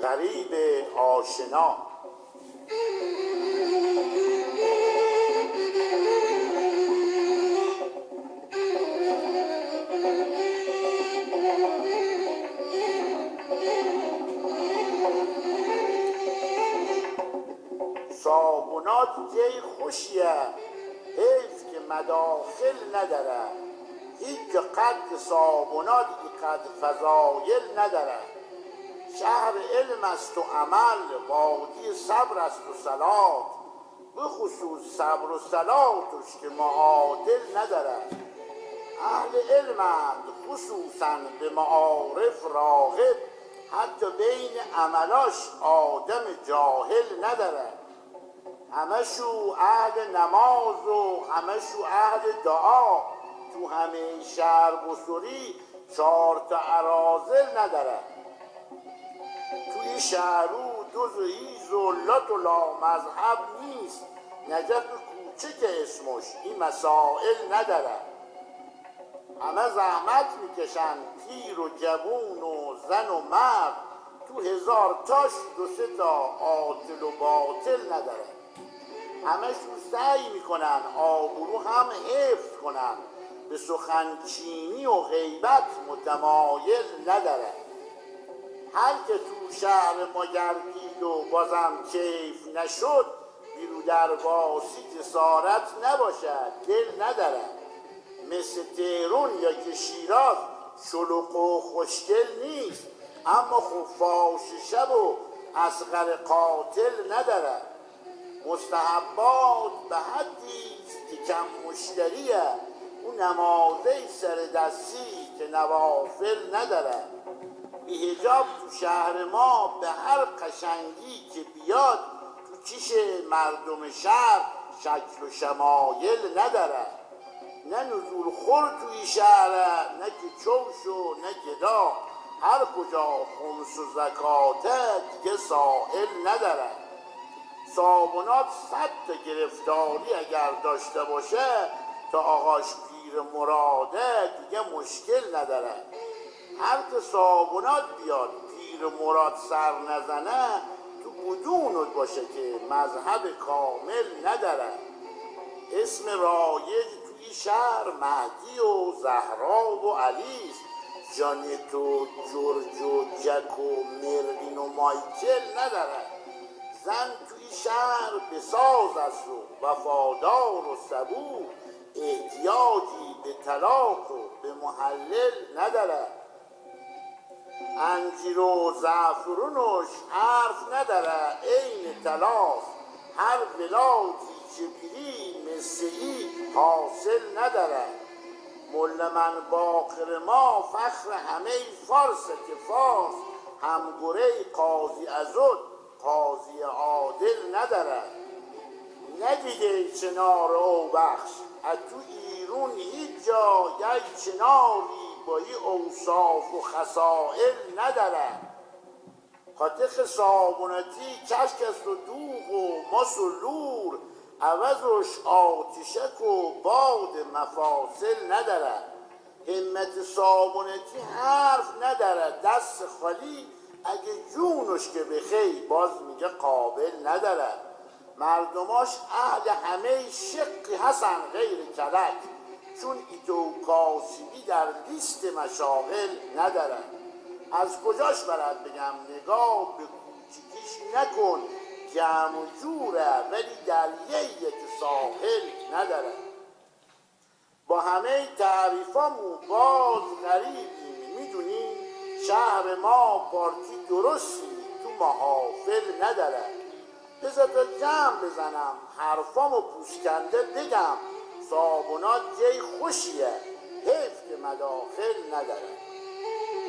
غریب آشنا. صابونات جای خوشیه، حیف که مداخل نداره. هیچ قد صابونات قد فضایل نداره. شهر علم است و عمل، وادی صبر است و صلات، به خصوص صبر و صلاتش که معادل نداره. اهل علمند خصوصا به معارف راغب، حتی بین عملاش آدم جاهل نداره. همشو اهل نماز و همشو اهل دعا، تو همه شهر بسری 4 تا اراذل نداره. توی شهرو دوز و هیز و لات و لامذهب نیست. نجف کوچه که اسمش این مسائل نداره. همه زحمت میکشن، پیر و جوون و زن و مرد، تو 1000 تاش 2-3 تا عاطل و باطل نداره. همشون سعی میکنن آبرو هم حفظ کنن، به سخنچینی و غیبت متمایل نداره. هر که تو شهر ما گردید و بازم کیف نشد، بیرو درواسی جسارت نباشد دل نداره. مثل تهران یا که شیراز شلوغ و خوشگل نیست، اما خفاش شب و اصغر قاتل نداره. مستحبات به حدیست که کم مشتریه، اون نمازه سر دستی که نوافل نداره. بی حجاب تو شهر ما به هر قشنگی که بیاد، تو چش مردم شهر شکل و شمایل نداره. نه نزول خور توی شهره، نه که چوش و نه گدا. هر کجا خمس و زکاته دیگه سائل نداره. صابونات 100 تا گرفتاری اگر داشته باشه، تا آقاش پیر مراده دیگه مشکل نداره. هر که صابونات بیاد پیر مراد سر نزنه، تو بدونت باشه که مذهب کامل نداره. اسم رایج توی شهر مهدی و زهرا و علیست. جانت و جورج و جک و مروین و مایکل نداره. زن توی شهر بساز است و وفادار و صبور، احتیاجی به طلاق و به محلل نداره. انجیر و زعفرونش حرف نداره، عین طلاق. هر بلادی که بیری مثلی حاصل نداره. مله من باقر ما فخر همه فارسه که فارس، همگره قاضی ازد قاضی عادل نداره. ندیده چنار او بخش، از تو ایرون هیچ جا یک چناری با این اوصاف و خصائل نداره. قاطق صابونتی کشک است و دوغ و ماس و لور، عوضش آتشک و باد مفاصل نداره. همت صابونتی حرف نداره، دست خالی اگه جونش که بخی باز میگه قابل نداره. مردماش اهل همه شقی هستن غیر کلک، چون ایدو کاسبی در لیست مشاغل نداره. از کجاش برات بگم، نگاه به کوچیکیش نکن، جمع و جوره ولی دریه که ساحل نداره. با همه تعریفامون باز غریبیم، میدونی شهر ما پارتی درستی تو محافل نداره. بذار تا جمع بزنم حرفامو پوشکنده بگم، صابونات جای خوشیه، حیف که مداخل نداره.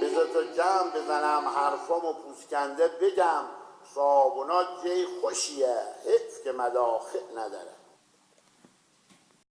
بذار تا جمع بزنم حرفامو پوشکنده بگم، صابونات جای خوشیه، حیف که مداخل نداره.